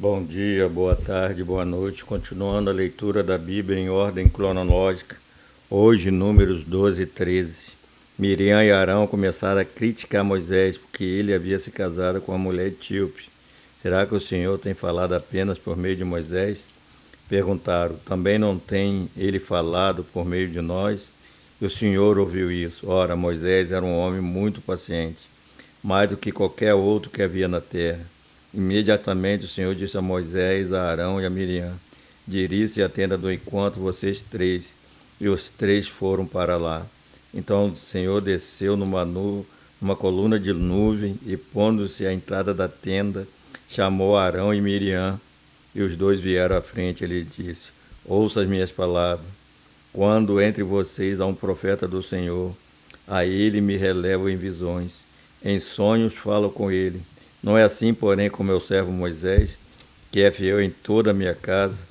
Bom dia, boa tarde, boa noite. Continuando a leitura da Bíblia em ordem cronológica. Hoje, Números 12 e 13. Miriam e Arão começaram a criticar Moisés porque ele havia se casado com uma mulher etíope. Será que o Senhor tem falado apenas por meio de Moisés? Perguntaram. Também não tem ele falado por meio de nós? E o Senhor ouviu isso. Ora, Moisés era um homem muito paciente, mais do que qualquer outro que havia na terra. Imediatamente o Senhor disse a Moisés, a Arão e a Miriam: dirige-se à tenda do encontro, vocês três. E os três foram para lá. Então o Senhor desceu numa coluna de nuvem e, pondo-se à entrada da tenda, chamou Arão e Miriam. E os dois vieram à frente. Ele disse: ouça as minhas palavras. Quando entre vocês há um profeta do Senhor, a ele me relevo em visões. Em sonhos falo com ele. Não é assim, porém, com meu servo Moisés, que é fiel em toda a minha casa,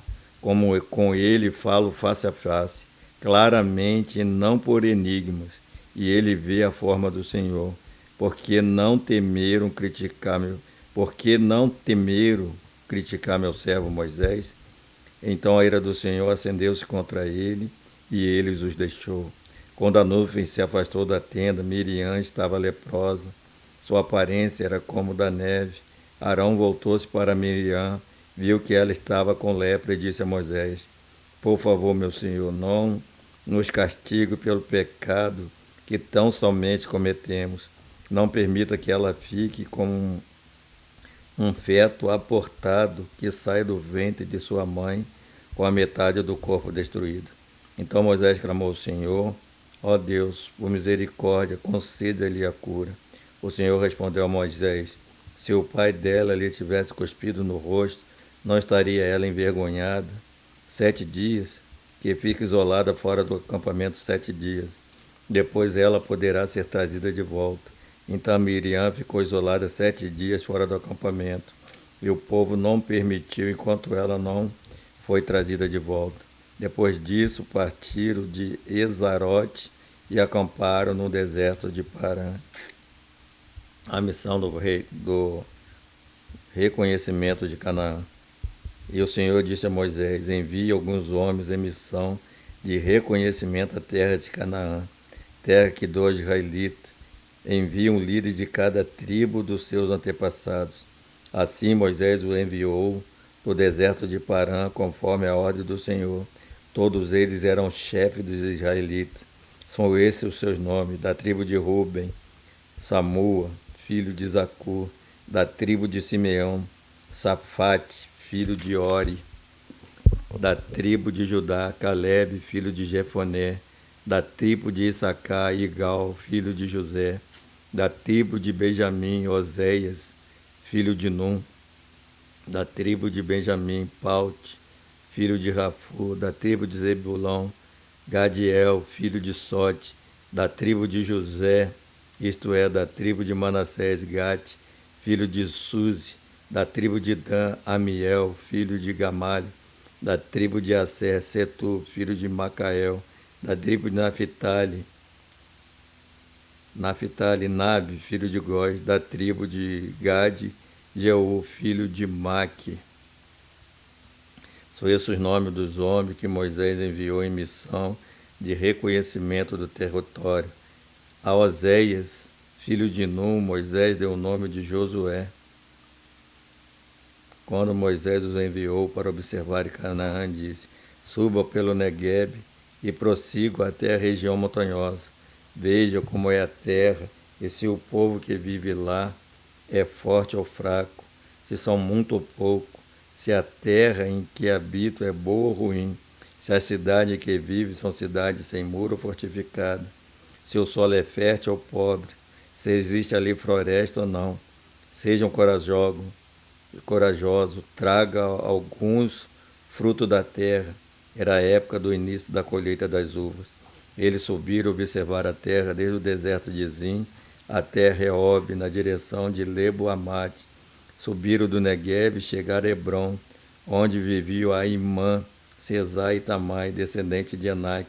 como com ele falo face a face, claramente, não por enigmas, e ele vê a forma do Senhor. Porque não temeram criticar meu servo Moisés? Então a ira do Senhor acendeu-se contra ele, e ele os deixou. Quando a nuvem se afastou da tenda, Miriam estava leprosa. Sua aparência era como da neve. Arão voltou-se para Miriam, viu que ela estava com lepra e disse a Moisés: por favor, meu senhor, não nos castigue pelo pecado que tão somente cometemos. Não permita que ela fique como um feto abortado que sai do ventre de sua mãe com a metade do corpo destruído. Então Moisés clamou ao Senhor: ó Deus, por misericórdia, conceda-lhe a cura. O Senhor respondeu a Moisés: se o pai dela lhe tivesse cuspido no rosto, não estaria ela envergonhada? 7 dias, que fique isolada fora do acampamento 7 dias. Depois ela poderá ser trazida de volta. Então Miriam ficou isolada 7 dias fora do acampamento, e o povo não permitiu enquanto ela não foi trazida de volta. Depois disso, partiram de Ezarote e acamparam no deserto de Parã. A missão do reconhecimento de Canaã. E o Senhor disse a Moisés: envie alguns homens em missão de reconhecimento à terra de Canaã, terra que dos israelitas. Envie um líder de cada tribo dos seus antepassados. Assim Moisés o enviou do deserto de Parã, conforme a ordem do Senhor. Todos eles eram chefes dos israelitas. São esses os seus nomes: da tribo de Ruben, Samua, filho de Zacur; da tribo de Simeão, Safate, filho de Ori; da tribo de Judá, Calebe, filho de Jefoné; da tribo de Issacar, Igal, filho de José; da tribo de Benjamim, Oséias, filho de Num; da tribo de Benjamim, Paute, filho de Rafu; da tribo de Zebulão, Gadiel, filho de Sote; da tribo de José, isto é, da tribo de Manassés, Gate, filho de Suzi; da tribo de Dan, Amiel, filho de Gamali; da tribo de Asser, Setur, filho de Macael; da tribo de Naphtali, Nabe, filho de Góis; da tribo de Gade, Jeú, filho de Maque. São esses os nomes dos homens que Moisés enviou em missão de reconhecimento do território. A Oséias, filho de Num, Moisés deu o nome de Josué. Quando Moisés os enviou para observar Canaã, disse: suba pelo Neguebe e prossiga até a região montanhosa. Veja como é a terra, e se o povo que vive lá é forte ou fraco, se são muito ou pouco, se a terra em que habito é boa ou ruim, se a cidade em que vive são cidades sem muro ou fortificada, se o solo é fértil ou pobre, se existe ali floresta ou não. Sejam corajosos, traga alguns frutos da terra. Era a época do início da colheita das uvas. Eles subiram observar a terra desde o deserto de Zim até Reob, na direção de Lebo-Amate. Subiram do Negueb e chegaram a Hebron, onde viviam Aimã, Sesai e Tamai, descendente de Anak.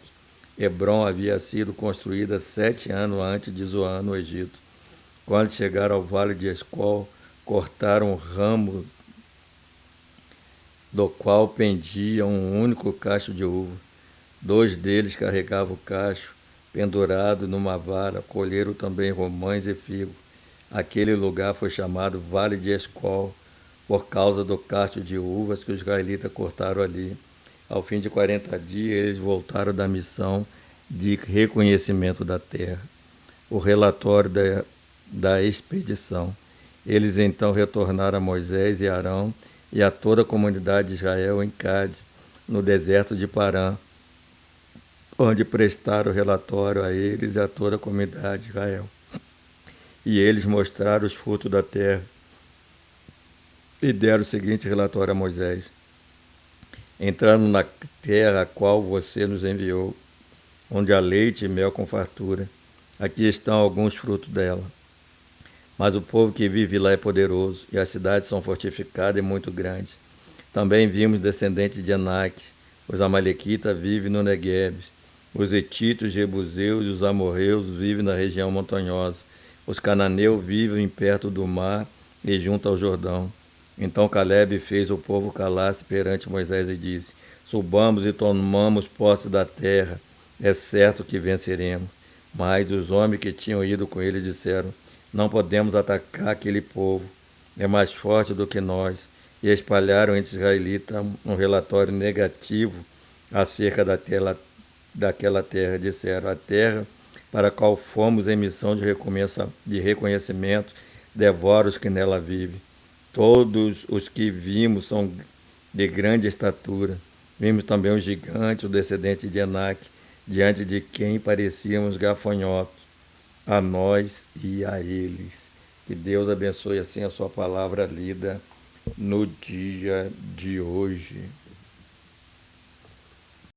Hebron havia sido construída 7 anos antes de Zoan, no Egito. Quando chegaram ao vale de Escol, cortaram do qual pendia um único cacho de uva. 2 deles carregavam o cacho, pendurado numa vara, colheram também romães e figos. Aquele lugar foi chamado Vale de Escol, por causa do cacho de uvas que os israelitas cortaram ali. Ao fim de 40 dias, eles voltaram da missão de reconhecimento da terra. O relatório da expedição. Eles então retornaram a Moisés e Arão e a toda a comunidade de Israel em Cádiz, no deserto de Parã, onde prestaram relatório a eles e a toda a comunidade de Israel. E eles mostraram os frutos da terra e deram o seguinte relatório a Moisés: entrando na terra a qual você nos enviou, onde há leite e mel com fartura. Aqui estão alguns frutos dela. Mas o povo que vive lá é poderoso, e as cidades são fortificadas e muito grandes. Também vimos descendentes de Anak. Os amalequitas vivem no Negueb. Os hetitos, os jebuseus e os amorreus vivem na região montanhosa. Os cananeus vivem perto do mar e junto ao Jordão. Então Caleb fez o povo calar-se perante Moisés e disse: subamos e tomamos posse da terra, é certo que venceremos. Mas os homens que tinham ido com ele disseram: não podemos atacar aquele povo, é mais forte do que nós. E espalharam entre os israelitas um relatório negativo acerca daquela terra. Disseram: a terra para a qual fomos em missão de reconhecimento devora os que nela vivem. Todos os que vimos são de grande estatura. Vimos também os gigantes, o descendente de Anak, diante de quem parecíamos gafanhotos, a nós e a eles. Que Deus abençoe assim a sua palavra lida no dia de hoje.